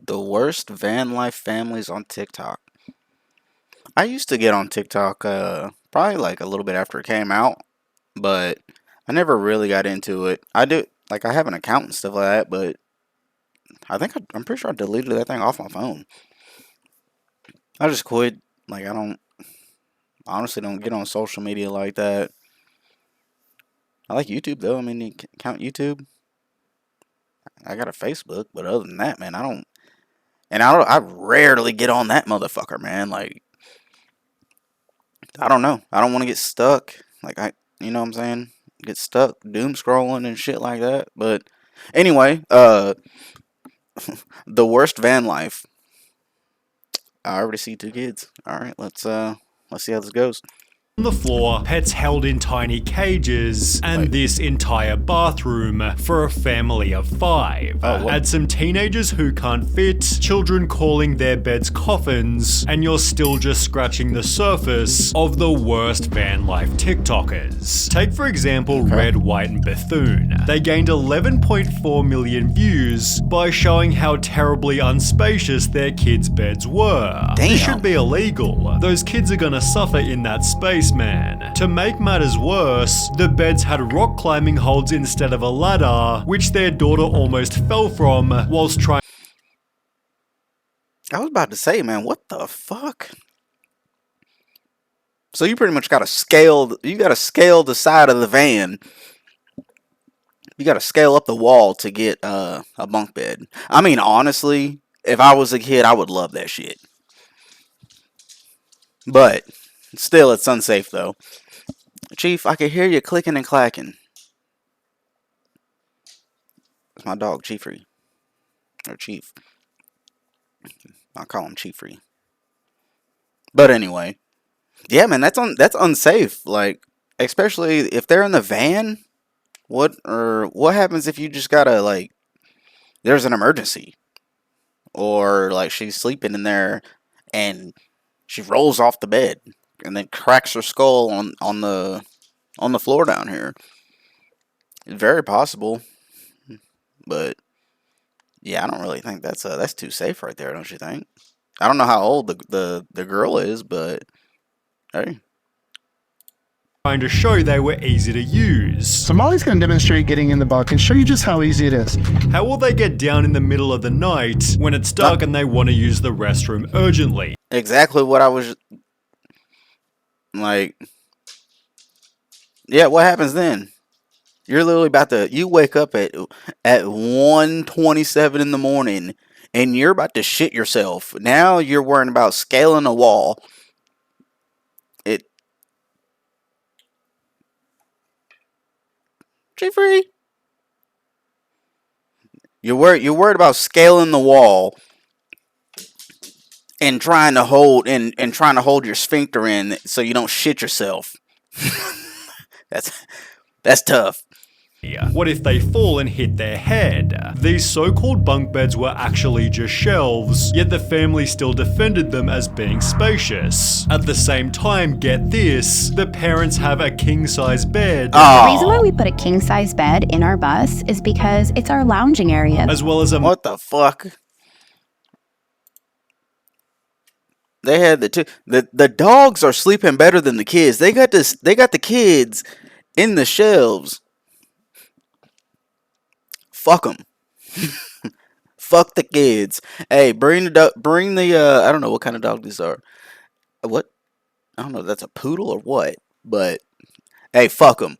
The worst van life families on TikTok. I used to get on TikTok probably like a little bit after it came out, but I never really got into it. I do like I have an account and stuff like that, but I'm pretty sure I deleted that thing off my phone. I just quit. Like I don't honestly don't get on social media like that. I like YouTube though. I mean, you count YouTube. I got a Facebook, but other than that, man, I don't. And I don't. I rarely get on that motherfucker, man. Like I don't know. I don't want to get stuck. You know what I'm saying? Get stuck doom scrolling and shit like that. But anyway, the worst van life. I already see two kids. All right, let's see how this goes. On the floor, pets held in tiny cages, and this entire bathroom for a family of 5. Add some teenagers who can't fit, children calling their beds coffins, and you're still just scratching the surface of the worst van life TikTokers. Take for example Red, White, and Bethune. They gained 11.4 million views by showing how terribly unspacious their kids' beds were. Damn. This should be illegal. Those kids are gonna suffer in that space, man. To make matters worse, the beds had rock climbing holds instead of a ladder, which their daughter almost fell from whilst trying. I was about to say, man, what the fuck? So you pretty much got to scale. You got to scale the side of the van. You got to scale up the wall to get a bunk bed. I mean, honestly, if I was a kid, I would love that shit. But still, it's unsafe though. Chief, I can hear you clicking and clacking. It's my dog, Chiefrey. Or Chief. I call him Chiefrey. But anyway. Yeah, man, that's unsafe. Like, especially if they're in the van. What happens if you just gotta, like, there's an emergency? Or, like, she's sleeping in there and she rolls off the bed and then cracks her skull on the floor down here. It's very possible. But yeah, I don't really think that's too safe right there, don't you think? I don't know how old the girl is, but hey. Trying to show they were easy to use. So Molly's going to demonstrate getting in the bunk and show you just how easy it is. How will they get down in the middle of the night when it's dark and they want to use the restroom urgently? Exactly what I was like. Yeah, what happens then? You're literally you wake up at 1:27 in the morning and you're about to shit yourself. Now you're worrying about scaling a wall. Free. You're worried about scaling the wall and trying to hold your sphincter in so you don't shit yourself. That's tough. What if they fall and hit their head? These so-called bunk beds were actually just shelves, yet the family still defended them as being spacious. At the same time, get this, the parents have a king-size bed. The reason why we put a king-size bed in our bus is because it's our lounging area. As well as What the fuck? They had the dogs are sleeping better than the kids. They got the kids in the shelves. Fuck them. Fuck the kids. Hey, bring the I don't know what kind of dog these are. What? I don't know if that's a poodle or what. But hey, fuck them.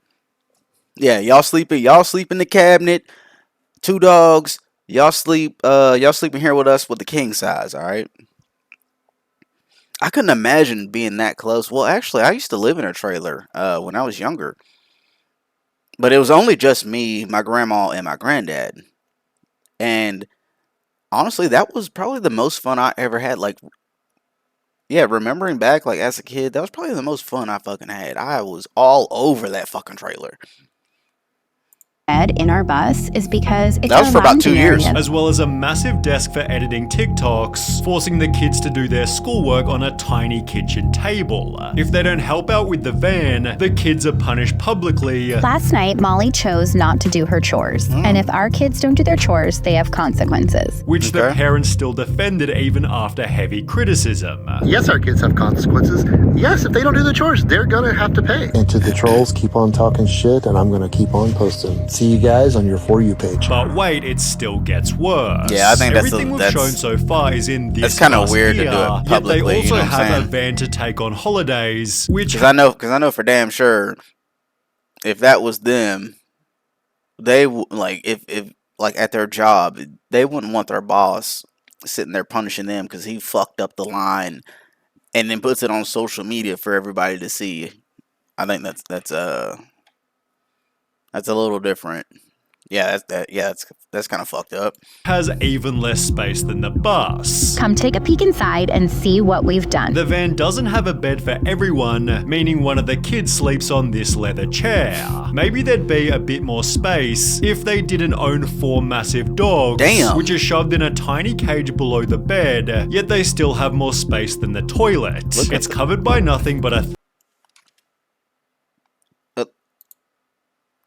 Yeah, y'all sleep in the cabinet. 2 dogs. Y'all sleep in here with us with the king size, all right? I couldn't imagine being that close. Well, actually, I used to live in a trailer when I was younger. But it was only just me, my grandma, and my granddad. And honestly, that was probably the most fun I ever had. Like, yeah, remembering back, like, as a kid, that was probably the most fun I fucking had. I was all over that fucking trailer. bed in our bus is because it's That was our for about lounging 2 years. area. as well as a massive desk for editing TikToks, forcing the kids to do their schoolwork on a tiny kitchen table. If they don't help out with the van, the kids are punished publicly. Last night, Molly chose not to do her chores, and if our kids don't do their chores, they have consequences. Which the Okay. parents still defended even after heavy criticism. Yes, our kids have consequences. Yes, if they don't do the chores, they're gonna have to pay. And to the trolls, keep on talking shit, and I'm gonna keep on posting. See you guys on your For You page. But wait, it still gets worse. Yeah, I think everything we've shown so far is in this that's kinda bus weird to here, do it yet they publicly, you also know what I'm have a saying? van to take on holidays, which Because I know for damn sure, if that was them, they like if like at their job, they wouldn't want their boss sitting there punishing them because he fucked up the line and then puts it on social media for everybody to see. I think that's a little different. Yeah, that's kind of fucked up. has even less space than the bus. Come take a peek inside and see what we've done. The van doesn't have a bed for everyone, meaning one of the kids sleeps on this leather chair. Maybe there'd be a bit more space if they didn't own 4 massive dogs, Damn. which are shoved in a tiny cage below the bed, yet they still have more space than the toilet. It's covered by nothing but a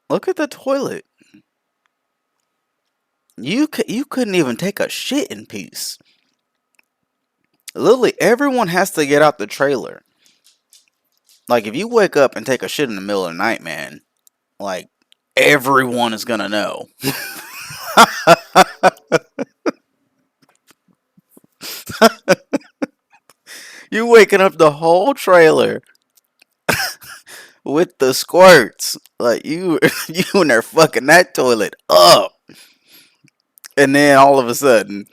Look at the toilet. You couldn't even take a shit in peace. Literally, everyone has to get out the trailer. Like, if you wake up and take a shit in the middle of the night, man, like, everyone is gonna know. You waking up the whole trailer with the squirts. Like, you in there fucking that toilet up. And then all of a sudden,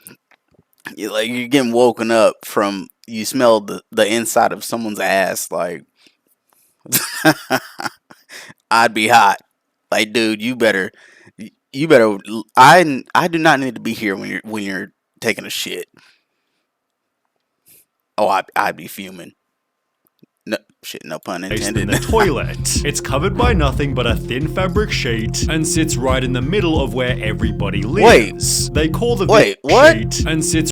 you're getting woken up from you smell the inside of someone's ass. Like, I'd be hot. Like, dude, you better. I do not need to be here when you're taking a shit. Oh, I'd be fuming. No shit, no pun space intended. than the toilet. It's covered by nothing but a thin fabric sheet and sits right in the middle of where everybody lives. They call the what? sheet and sits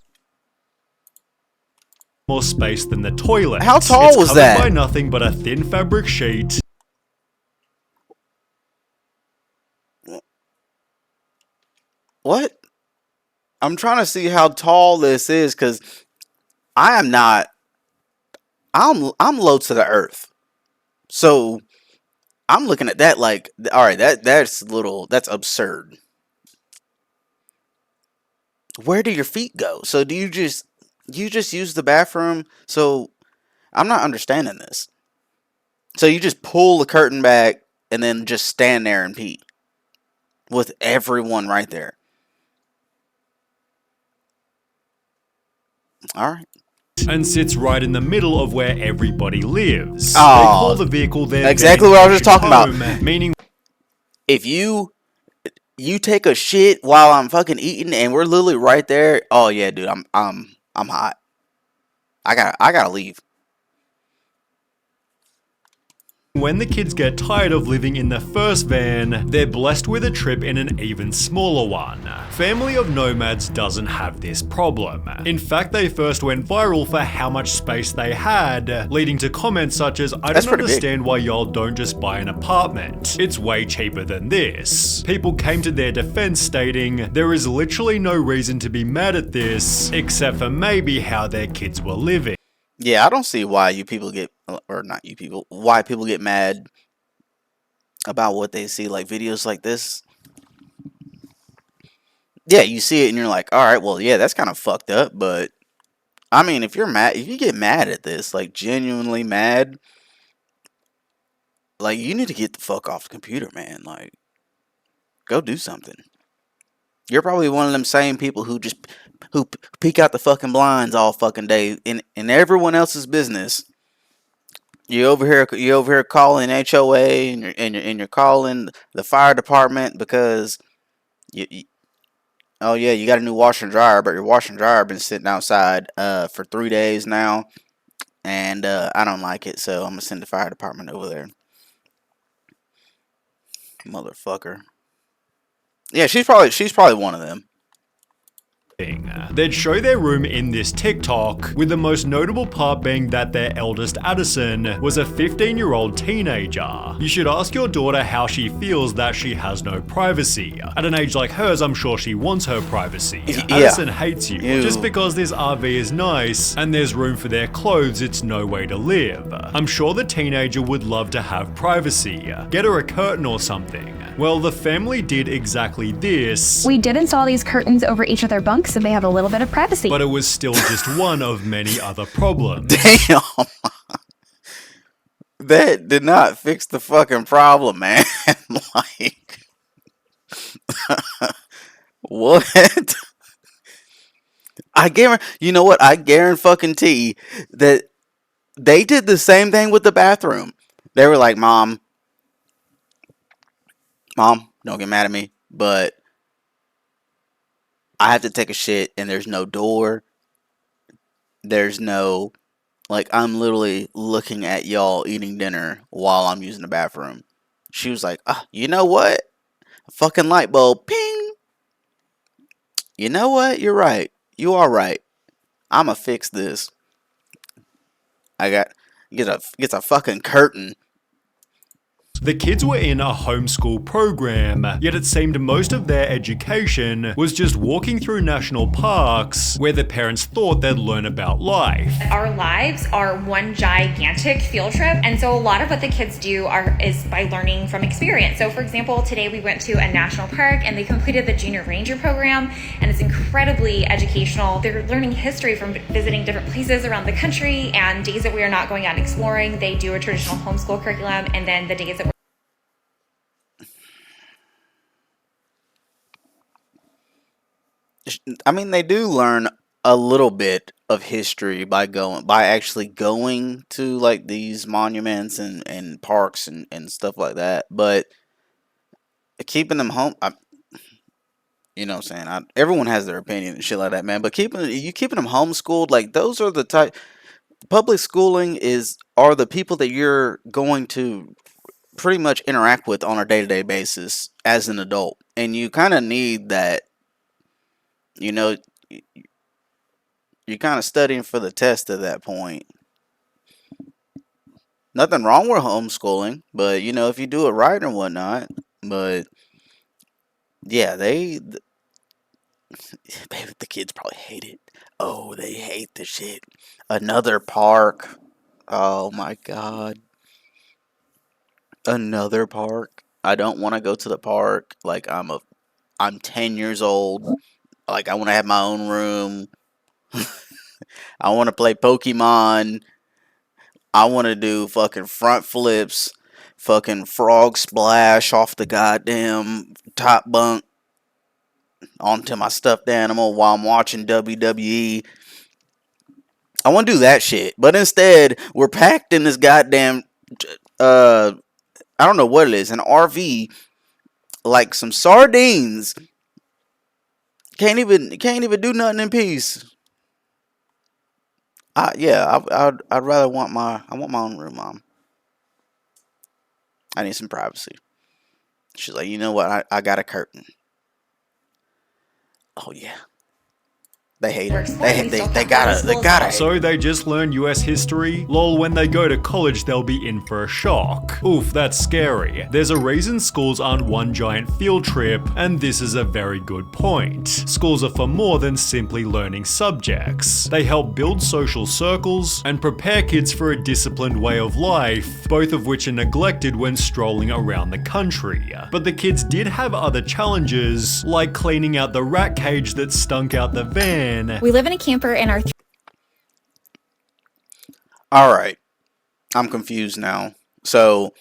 more space than the toilet. How tall it's was covered that? by nothing but a thin fabric sheet. What? I'm trying to see how tall this is because I am not. I'm low to the earth, so I'm looking at that like, all right, that's absurd. Where do your feet go? So do you just use the bathroom? So I'm not understanding this. So you just pull the curtain back and then just stand there and pee with everyone right there. All right. And sits right in the middle of where everybody lives. Oh, they call the vehicle their exactly van what I was just kitchen talking about. home, meaning If you take a shit while I'm fucking eating and we're literally right there, oh yeah, dude, I'm hot. I gotta leave. when the kids get tired of living in the first van, they're blessed with a trip in an even smaller one. Family of Nomads doesn't have this problem. In fact, they first went viral for how much space they had, leading to comments such as, I That's don't pretty big. understand why y'all don't just buy an apartment. It's way cheaper than this. People came to their defense stating, there is literally no reason to be mad at this, except for maybe how their kids were living. Yeah, I don't see why you people get, or not you people, why people get mad about what they see, like videos like this. Yeah, you see it and you're like, all right, well, yeah, that's kind of fucked up. But I mean, if you get mad at this, like genuinely mad, like you need to get the fuck off the computer, man. Like, go do something. You're probably one of them same people who peek out the fucking blinds all fucking day in everyone else's business. You over here calling HOA and you're calling the fire department because oh yeah, you got a new washer and dryer, but your washer and dryer been sitting outside for 3 days now, and I don't like it, so I'm gonna send the fire department over there. Motherfucker. Yeah, she's probably one of them. They'd show their room in this TikTok, with the most notable part being that their eldest Addison was a 15-year-old teenager. You should ask your daughter how she feels that she has no privacy. At an age like hers, I'm sure she wants her privacy. Yeah. Addison hates you. Ew. Just because this RV is nice and there's room for their clothes, it's no way to live. I'm sure the teenager would love to have privacy. Get her a curtain or something. Well, the family did exactly this. We did install these curtains over each of their bunks so they have a little bit of privacy. But it was still just one of many other problems. Damn. That did not fix the fucking problem, man. Like, what? I guarantee. You know what? I guarantee that they did the same thing with the bathroom. They were like, Mom, don't get mad at me, but I have to take a shit and there's no door. There's no, like, I'm literally looking at y'all eating dinner while I'm using the bathroom. She was like, you know what? A fucking light bulb, ping. You know what? You're right. You are right. I'ma fix this. Gets a fucking curtain. The kids were in a homeschool program, yet it seemed most of their education was just walking through national parks where the parents thought they'd learn about life. Our lives are one gigantic field trip, and so a lot of what the kids do is by learning from experience. So for example, today we went to a national park and they completed the Junior Ranger program, and it's incredibly educational. They're learning history from visiting different places around the country, and days that we are not going out and exploring, they do a traditional homeschool curriculum, and then the days that I mean, they do learn a little bit of history by actually going to like these monuments and parks and stuff like that. But keeping them home, you know what I'm saying? Everyone has their opinion and shit like that, man. But keeping them homeschooled, like those are the type. Public schooling are the people that you're going to pretty much interact with on a day-to-day basis as an adult, and you kind of need that. You know, you're kind of studying for the test at that point. Nothing wrong with homeschooling, but you know, if you do it right and whatnot. But yeah, the kids probably hate it. Oh, they hate the shit. Another park. Oh my god. Another park. I don't want to go to the park. Like I'm 10 years old. Like I want to have my own room. I want to play Pokemon. I want to do fucking front flips, fucking frog splash off the goddamn top bunk onto my stuffed animal while I'm watching WWE. I want to do that shit. But instead, we're packed in this goddamn, I don't know what it is, an RV, like some sardines. Can't even do nothing in peace. I'd rather want my own room, Mom. I need some privacy. She's like, you know what? I got a curtain. Oh yeah. They hate it. They gotta. So they just learn US history? Lol, when they go to college, they'll be in for a shock. Oof, that's scary. There's a reason schools aren't one giant field trip, and this is a very good point. Schools are for more than simply learning subjects. They help build social circles and prepare kids for a disciplined way of life, both of which are neglected when strolling around the country. But the kids did have other challenges, like cleaning out the rat cage that stunk out the van. we live in a camper and our Alright. I'm confused now. So,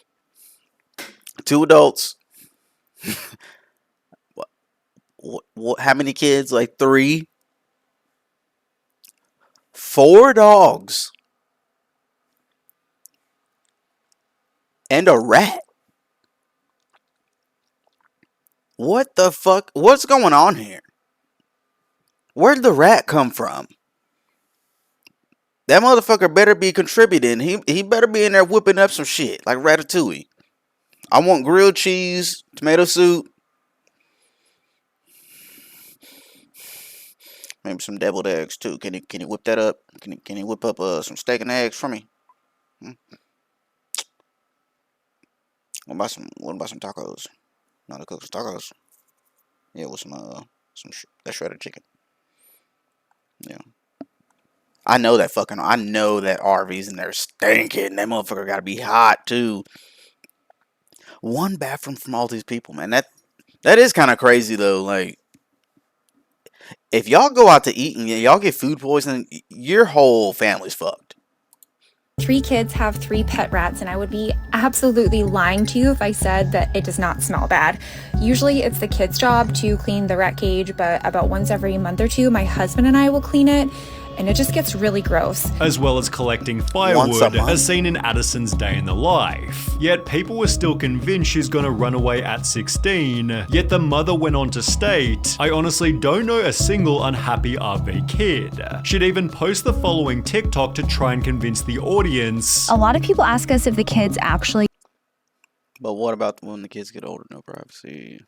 2 adults. What, how many kids? Like 3? 4 dogs. And a rat. What the fuck? What's going on here? Where'd the rat come from? That motherfucker better be contributing. He better be in there whipping up some shit like Ratatouille. I want grilled cheese, tomato soup, Maybe some deviled eggs too. Can you whip that up? Can you whip up some steak and eggs for me? Hmm? What about some tacos? No, to cook some tacos. Yeah, with that shredded chicken. Yeah. I know that RV's in there stinking. That motherfucker gotta be hot too. One bathroom from all these people, man. That is kind of crazy though. Like, if y'all go out to eat and y'all get food poisoning, your whole family's fucked. 3 kids have 3 pet rats, and I would be absolutely lying to you if I said that it does not smell bad. Usually it's the kids' job to clean the rat cage, but about once every month or two, my husband and I will clean it, and it just gets really gross. As well as collecting firewood, as seen in Addison's day in the life. Yet people were still convinced she's gonna run away at 16, yet the mother went on to state, "I honestly don't know a single unhappy RV kid." She'd even post the following TikTok to try and convince the audience. A lot of people ask us if the kids actually But what about when the kids get older? No privacy.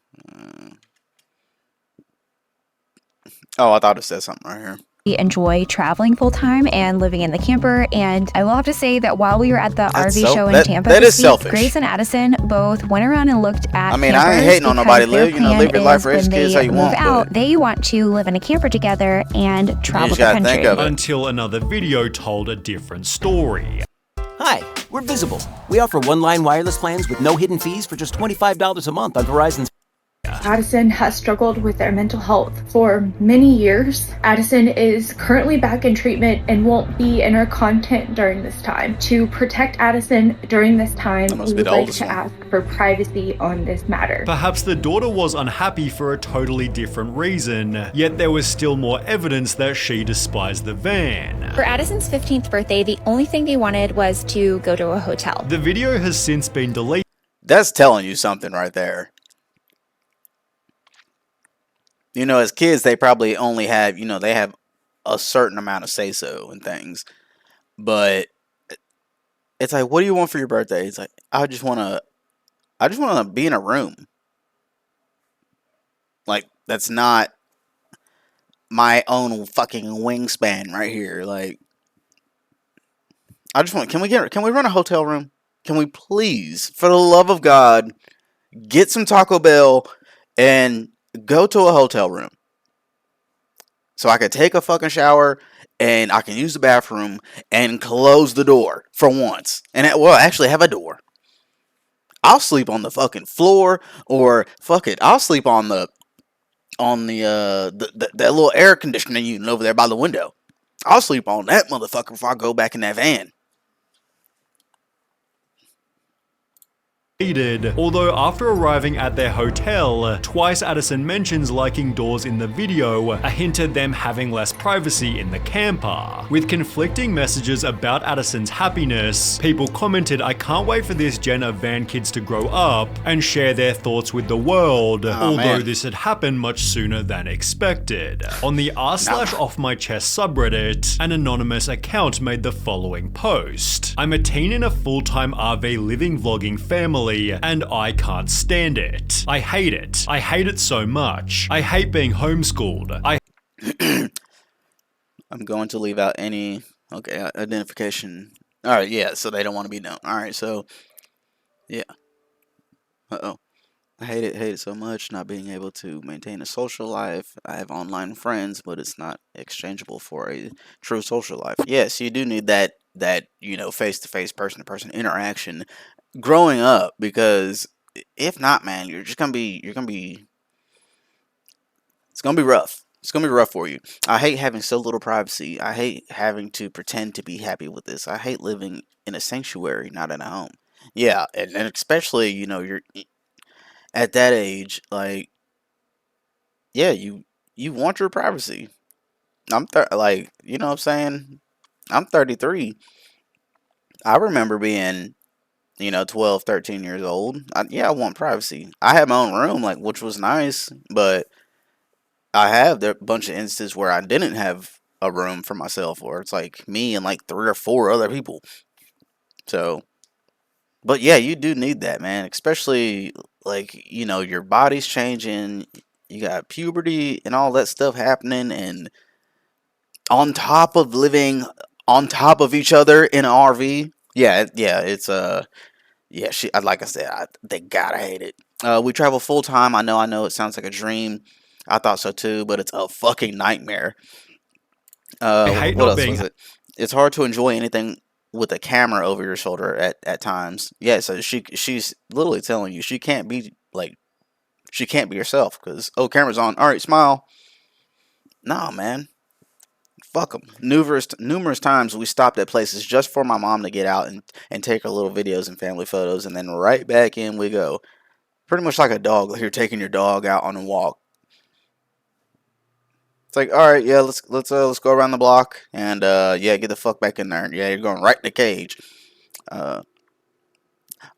Oh, I thought it said something right here. enjoy traveling full time and living in the camper. And I will have to say that while we were at the RV show in Tampa this week, Grace and Addison both went around and looked at campers. I ain't hating on nobody. Live your life, raise kids how you want. They want to live in a camper together and travel the country. Until another video told a different story. Hi, we're Visible. We offer one-line wireless plans with no hidden fees for just $25 a month on Verizon's. Addison has struggled with their mental health for many years. Addison is currently back in treatment and won't be in our content during this time. To protect Addison during this time, we would like to ask for privacy on this matter. Perhaps the daughter was unhappy for a totally different reason, yet there was still more evidence that she despised the van. For Addison's 15th birthday, the only thing they wanted was to go to a hotel. The video has since been deleted. That's telling you something right there. You know, as kids, they probably only have, they have a certain amount of say-so and things. But it's like, what do you want for your birthday? It's like, I just want to be in a room. Like, that's not my own fucking wingspan right here. Like, can we run a hotel room? Can we please, for the love of God, get some Taco Bell and go to a hotel room so I could take a fucking shower and I can use the bathroom and close the door for once. And actually have a door. I'll sleep on the fucking floor, or fuck it, I'll sleep on that little air conditioning unit over there by the window. I'll sleep on that motherfucker before I go back in that van. Although after arriving at their hotel, twice Addison mentions liking doors in the video, a hint at them having less privacy in the camper. With conflicting messages about Addison's happiness, people commented, "I can't wait for this gen of van kids to grow up and share their thoughts with the world," although this had happened much sooner than expected. On the r/offmychest subreddit, an anonymous account made the following post. "I'm a teen in a full-time RV living vlogging family, and I can't stand it. I hate it. I hate it so much. I hate being homeschooled. I'm going to leave out any identification. Alright, yeah, so they don't want to be known. Alright, so yeah. I hate it so much, not being able to maintain a social life. I have online friends, but it's not exchangeable for a true social life." Yes, you do need that face-to-face, person-to-person interaction growing up, because if not, man, it's gonna be rough. It's gonna be rough for you. I hate having so little privacy. I hate having to pretend to be happy with this. I hate living in a sanctuary, not in a home. Yeah, and especially, you're at that age, like, yeah, you want your privacy. You know what I'm saying? I'm 33. I remember being 12, 13 years old. I want privacy. I had my own room, which was nice, but I have a bunch of instances where I didn't have a room for myself, or it's like me and 3 or 4 other people. So, but yeah, you do need that, man, especially your body's changing, you got puberty and all that stuff happening, and on top of living on top of each other in an RV. Yeah, it's yeah. She, like I said, they gotta hate it. We travel full time. I know. It sounds like a dream. I thought so too, but it's a fucking nightmare. I hate What not else being was it? It's hard to enjoy anything with a camera over your shoulder at times. Yeah, so she's literally telling you she can't be like she can't be herself because camera's on. All right, smile. Nah, man. Fuck them. Numerous times we stopped at places just for my mom to get out and take her little videos and family photos, and then right back in we go. Pretty much like a dog. Like you're taking your dog out on a walk. It's like, all right, yeah, let's go around the block and yeah, get the fuck back in there. Yeah, you're going right in the cage. Uh,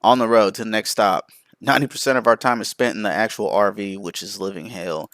on the road to the next stop. 90% of our time is spent in the actual RV, which is living hell.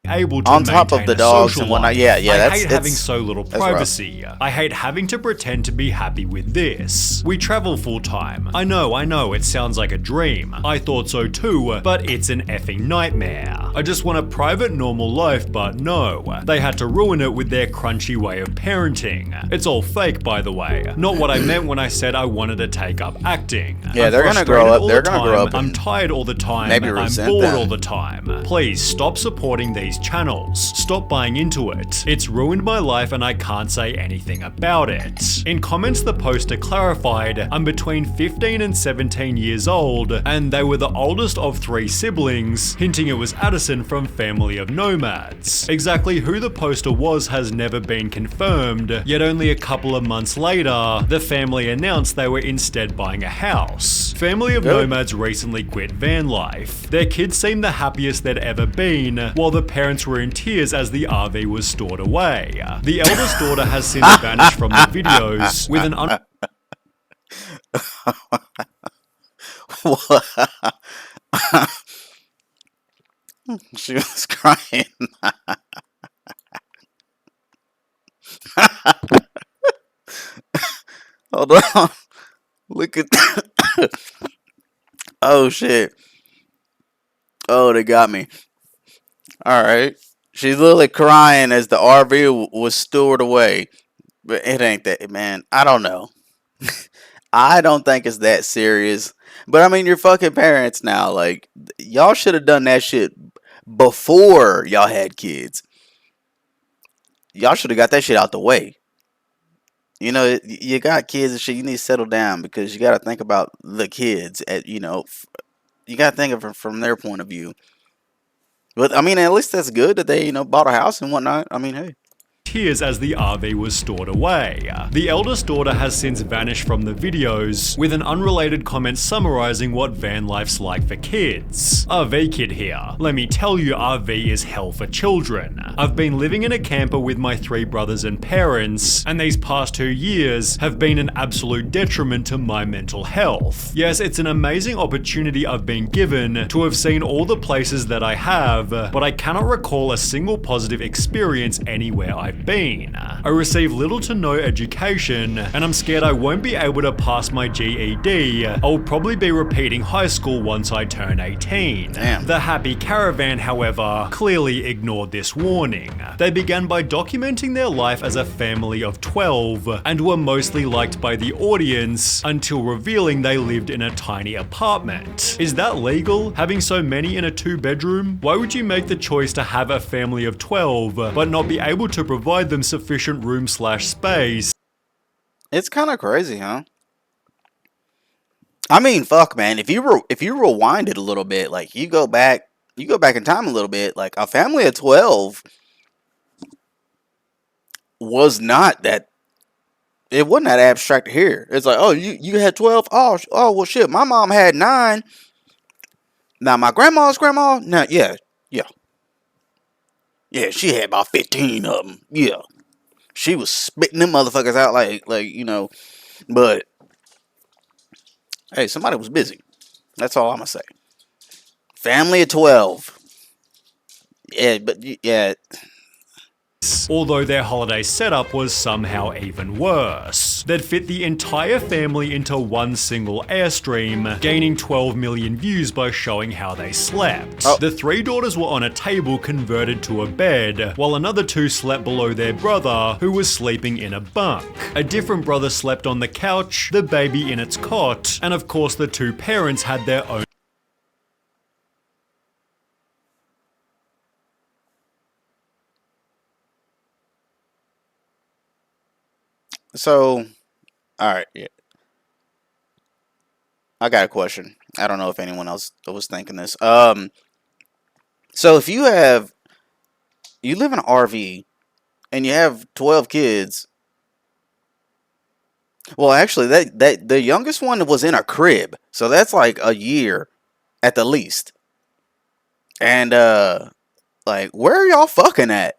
able to On top of maintain the a dogs social and whatnot. life. Yeah, I that's hate having so little rough. privacy. I hate having to pretend to be happy with this. We travel full time. I know, it sounds like a dream. I thought so too, but it's an effing nightmare. I just want a private, normal life, but no. They had to ruin it with their crunchy way of parenting. It's all fake, by the way. Not what I meant when I said I wanted to take up acting. Yeah, I'm they're gonna grow frustrated up. all They're the gonna grow time, up. I'm tired all the time. Maybe I'm resent bored them. all the time. Please stop supporting these channels. Stop buying into it. It's ruined my life and I can't say anything about it. In comments, the poster clarified, I'm between 15 and 17 years old, and they were the oldest of 3 siblings, hinting it was Addison from Family of Nomads. Exactly who the poster was has never been confirmed, yet only a couple of months later, the family announced they were instead buying a house. Family of Nomads recently quit van life. Their kids seemed the happiest they'd ever been, while the parents were in tears as the RV was stored away. The eldest daughter has since vanished from the videos with an She was crying. Hold on. Look at oh shit. Oh, they got me. Alright. She's literally crying as the RV was stored away. But it ain't that, man. I don't know. I don't think it's that serious. But I mean, you're fucking parents now. Like, y'all should have done that shit before y'all had kids. Y'all should have got that shit out the way. You know, you got kids and shit. You need to settle down because you got to think about the kids. You got to think of it from their point of view. But I mean, at least that's good that they, bought a house and whatnot. I mean, hey. tears as the RV was stored away. The eldest daughter has since vanished from the videos, with an unrelated comment summarizing what van life's like for kids. RV kid here. Let me tell you, RV is hell for children. I've been living in a camper with my 3 brothers and parents, and these past 2 years have been an absolute detriment to my mental health. Yes, it's an amazing opportunity I've been given to have seen all the places that I have, but I cannot recall a single positive experience anywhere I've been. I receive little to no education, and I'm scared I won't be able to pass my GED. I'll probably be repeating high school once I turn 18. Damn. The Happy Caravan, however, clearly ignored this warning. They began by documenting their life as a family of 12, and were mostly liked by the audience until revealing they lived in a tiny apartment. Is that legal? Having so many in a 2-bedroom? Why would you make the choice to have a family of 12, but not be able to provide them sufficient room/space? It's kind of crazy, huh? I mean, fuck, man. If you rewind it a little bit, like you go back in time a little bit, like a family of 12 was not that. It wasn't that abstract here. It's like, oh, you had 12. Oh, well, shit. My mom had 9. Now my grandma's grandma. Now, yeah. She had about 15 of them. Yeah, she was spitting them motherfuckers out like But hey, somebody was busy. That's all I'm gonna say. Family of 12. Yeah, but yeah. kids, although their holiday setup was somehow even worse. They'd fit the entire family into one single Airstream, gaining 12 million views by showing how they slept. The 3 daughters were on a table converted to a bed, while another 2 slept below their brother, who was sleeping in a bunk. A different brother slept on the couch, the baby in its cot, and of course the 2 parents had their own. So, alright, yeah. I got a question. I don't know if anyone else was thinking this. So if you live in an RV and you have 12 kids. Well, actually, that the youngest one was in a crib, so that's like a year at the least. And like, where are y'all fucking at?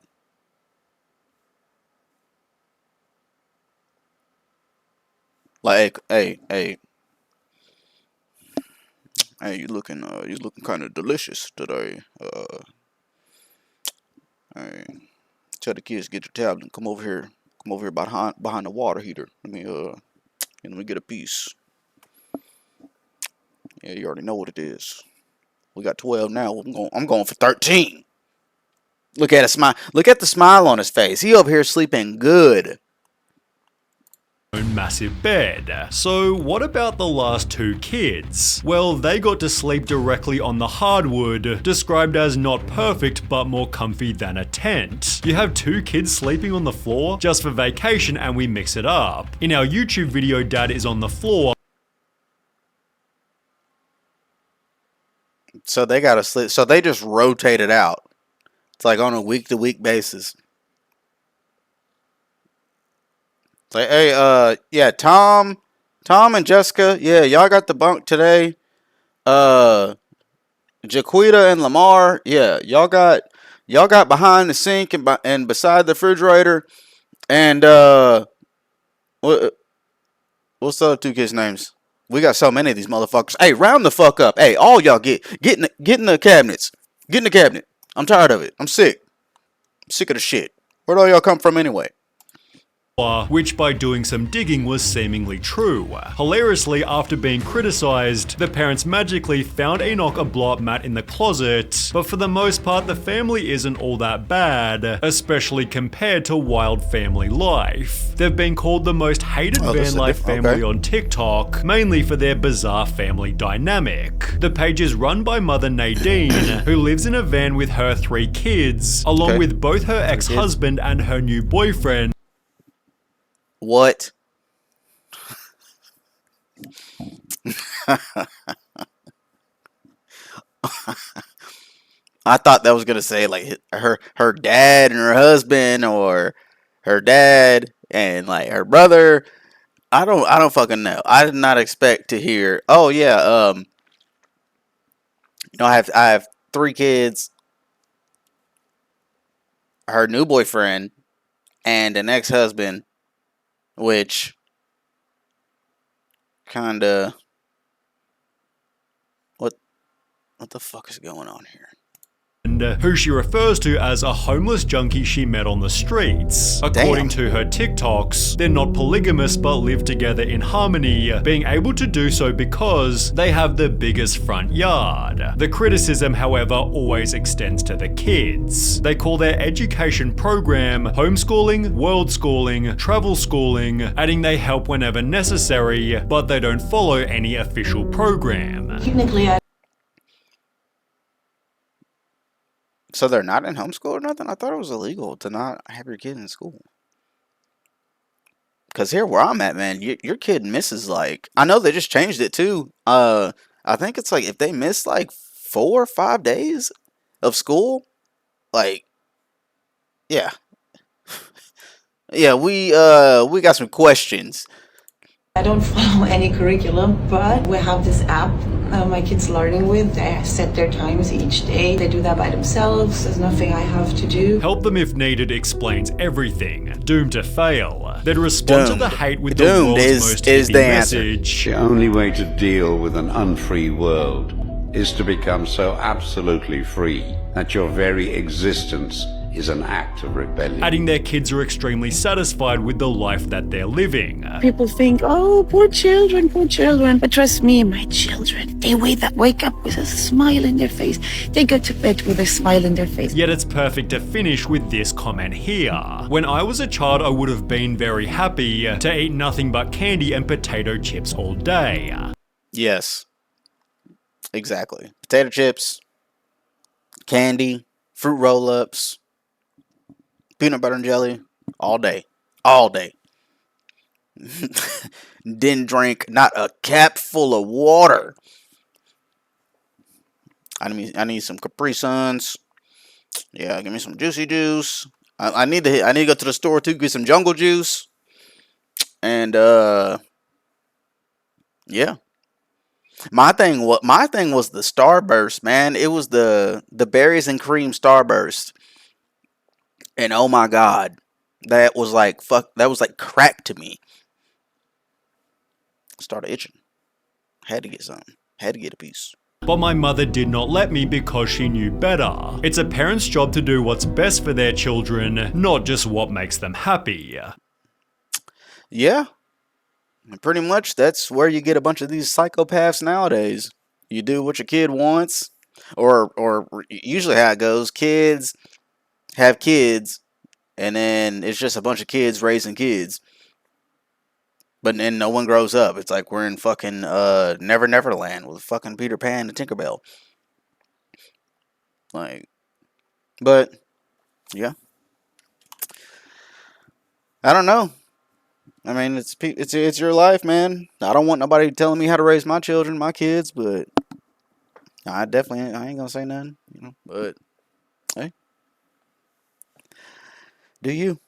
Like, hey, you looking kind of delicious today. Hey, tell the kids to get your tablet and come over here behind the water heater. Let me get a piece. Yeah, you already know what it is. We got 12 now. I'm going for 13. Look at the smile on his face. He over here sleeping good. Massive bed. So what about the last 2 kids? Well, they got to sleep directly on the hardwood, described as not perfect but more comfy than a tent. You have 2 kids sleeping on the floor just for vacation and we mix it up. In our YouTube video, Dad is on the floor. So they gotta sleep. So they just rotate it out. It's like on a week-to-week basis. Like, hey, yeah, Tom and Jessica, yeah, y'all got the bunk today. Jaquita and Lamar, yeah, y'all got behind the sink and beside the refrigerator. And what's the other 2 kids' names? We got so many of these motherfuckers. Hey, round the fuck up. Hey, all y'all get in the cabinets. Get in the cabinet. I'm tired of it. I'm sick. I'm sick of the shit. Where'd all y'all come from anyway? Which by doing some digging was seemingly true. Hilariously, after being criticized, the parents magically found Enoch a blow-up mat in the closet, but for the most part the family isn't all that bad, especially compared to wild family life. They've been called the most hated van life family on TikTok, mainly for their bizarre family dynamic. The page is run by mother Nadine, who lives in a van with her 3 kids, along with both her ex-husband and her new boyfriend. What? I thought that was gonna say like her dad and her husband, or her dad and like her brother. I don't fucking know. I did not expect to hear. Oh yeah, I have 3 kids, her new boyfriend, and an ex-husband. Which kinda what the fuck is going on here? Who she refers to as a homeless junkie she met on the streets. According to her TikToks, they're not polygamous but live together in harmony, being able to do so because they have the biggest front yard. The criticism, however, always extends to the kids. They call their education program homeschooling, world schooling, travel schooling, adding they help whenever necessary, but they don't follow any official program. So they're not in homeschool or nothing? I thought it was illegal to not have your kid in school. Because here where I'm at, man, your kid misses like... I know they just changed it too. I think it's like if they miss like 4 or 5 days of school, like... Yeah. Yeah, we got some questions. I don't follow any curriculum, but we have this app my kids learning with. They set their times each day. They do that by themselves. There's nothing I have to do. Help them if needed explains everything. Doomed to fail. They'd respond to the hate with the world's most hippie message. The only way to deal with an unfree world is to become so absolutely free that your very existence is an act of rebellion. Adding their kids are extremely satisfied with the life that they're living. People think, oh, poor children, poor children. But trust me, my children, they wake up with a smile in their face. They go to bed with a smile in their face. Yet it's perfect to finish with this comment here. When I was a child, I would have been very happy to eat nothing but candy and potato chips all day. Yes. Exactly. Potato chips, candy, fruit roll-ups, peanut butter and jelly, all day. All day. Didn't drink not a cap full of water. I need some Capri Suns. Yeah, give me some juicy juice. I need to go to the store too, get some jungle juice. And yeah. My thing was the Starburst, man. It was the berries and cream Starburst. And oh my god, that was like crack to me. Started itching. Had to get something. Had to get a piece. But my mother did not let me because she knew better. It's a parent's job to do what's best for their children, not just what makes them happy. Yeah. Pretty much that's where you get a bunch of these psychopaths nowadays. You do what your kid wants, or usually how it goes, kids have kids, and then it's just a bunch of kids raising kids. But then no one grows up. It's like we're in fucking Never Neverland with fucking Peter Pan and Tinkerbell. Like, but yeah, I don't know. I mean, it's your life, man. I don't want nobody telling me how to raise my children, my kids, but I ain't gonna say nothing, you know. But hey, do you?